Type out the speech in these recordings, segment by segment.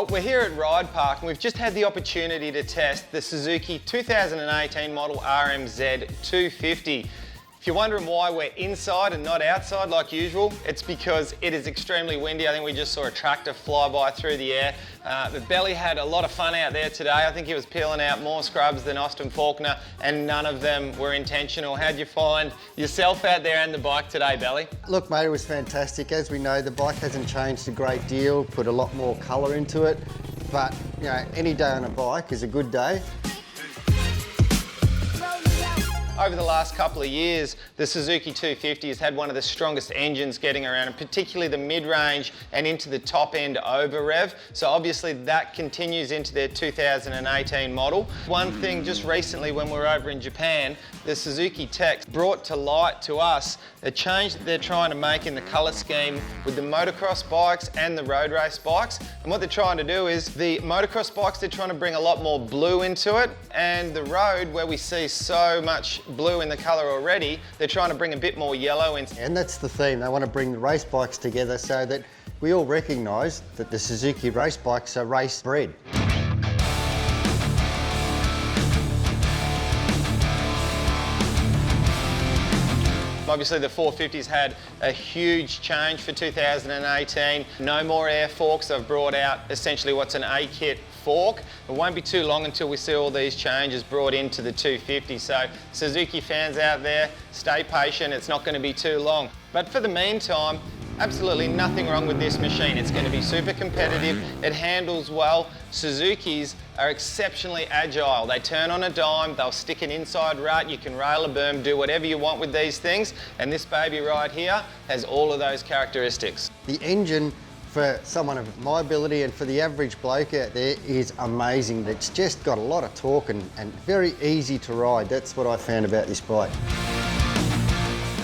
Well, we're here at Ride Park and we've just had the opportunity to test the Suzuki 2018 model RMZ 250. If you're wondering why we're inside and not outside like usual, it's because it is extremely windy. I think we just saw a tractor fly by through the air. But Belly had a lot of fun out there today. I think he was peeling out more scrubs than Austin Faulkner, and none of them were intentional. How'd you find yourself out there and the bike today, Belly? Look, mate, it was fantastic. As we know, the bike hasn't changed a great deal, put a lot more colour into it. But, you know, any day on a bike is a good day. Over the last couple of years, the Suzuki 250 has had one of the strongest engines getting around, and particularly the mid-range and into the top end over rev. So obviously that continues into their 2018 model. One thing just recently when we were over in Japan, the Suzuki tech brought to light to us a change that they're trying to make in the colour scheme with the motocross bikes and the road race bikes. And what they're trying to do is the motocross bikes, they're trying to bring a lot more blue into it, and the road, where we see so much blue in the colour already, they're trying to bring a bit more yellow in. And that's the theme. They want to bring the race bikes together so that we all recognise that the Suzuki race bikes are race bred. Obviously the 450's had a huge change for 2018. No more air forks. They've brought out essentially what's an A-kit fork. It won't be too long until we see all these changes brought into the 250. So Suzuki fans out there, stay patient. It's not going to be too long. But for the meantime, absolutely nothing wrong with this machine. It's going to be super competitive. It handles well. Suzuki's are exceptionally agile. They turn on a dime, they'll stick an inside rut, you can rail a berm, do whatever you want with these things. And this baby right here has all of those characteristics. The engine, for someone of my ability and for the average bloke out there, is amazing. It's just got a lot of torque and very easy to ride. That's what I found about this bike.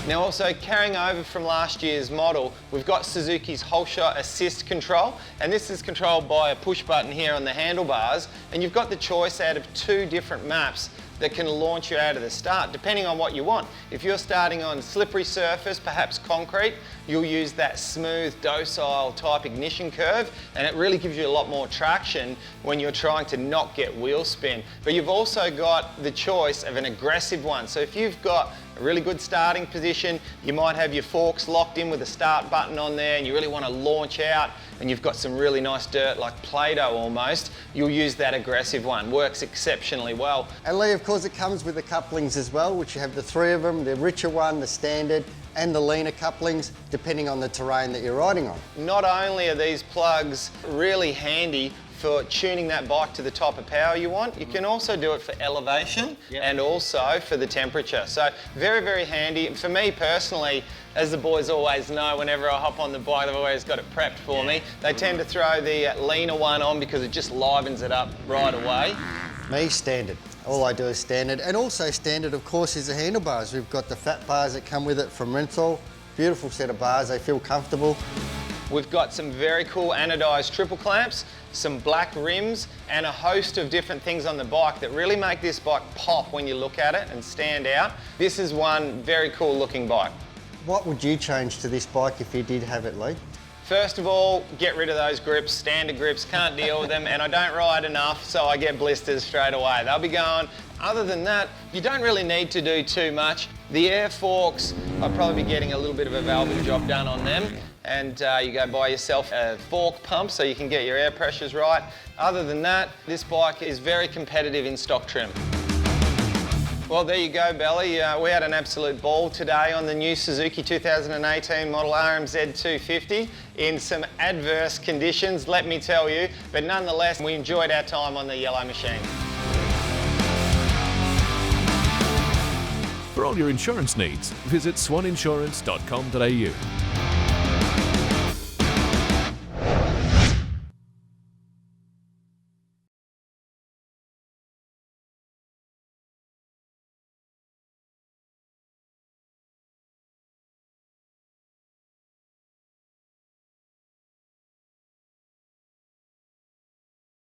Now also carrying over from last year's model, we've got Suzuki's Holeshot assist control, and this is controlled by a push button here on the handlebars, and you've got the choice out of two different maps that can launch you out of the start, depending on what you want. If you're starting on slippery surface, perhaps concrete, you'll use that smooth, docile type ignition curve, and it really gives you a lot more traction when you're trying to not get wheel spin. But you've also got the choice of an aggressive one. So if you've got a really good starting position, you might have your forks locked in with a start button on there, and you really want to launch out, and you've got some really nice dirt, like Play-Doh almost, you'll use that aggressive one. Works exceptionally well. And Lee, of course, it comes with the couplings as well, which you have the three of them, the richer one, the standard, and the leaner couplings, depending on the terrain that you're riding on. Not only are these plugs really handy for tuning that bike to the type of power you want, you can also do it for elevation and also for the temperature. So very, very handy. For me personally, as the boys always know, whenever I hop on the bike, they've always got it prepped for me. They tend to throw the leaner one on because it just livens it up right away. Me, standard. All I do is standard. And also standard, of course, is the handlebars. We've got the fat bars that come with it from Renthal. Beautiful set of bars, they feel comfortable. We've got some very cool anodized triple clamps, some black rims, and a host of different things on the bike that really make this bike pop when you look at it and stand out. This is one very cool looking bike. What would you change to this bike if you did have it, Lee? First of all, get rid of those grips, standard grips, can't deal with them, and I don't ride enough, so I get blisters straight away. They'll be going. Other than that, you don't really need to do too much. The air forks, I'll probably be getting a little bit of a valving job done on them, and you go buy yourself a fork pump so you can get your air pressures right. Other than that, this bike is very competitive in stock trim. Well, there you go, Belly. We had an absolute ball today on the new Suzuki 2018 model RMZ 250 in some adverse conditions, let me tell you, but nonetheless, we enjoyed our time on the yellow machine. For all your insurance needs, visit swaninsurance.com.au.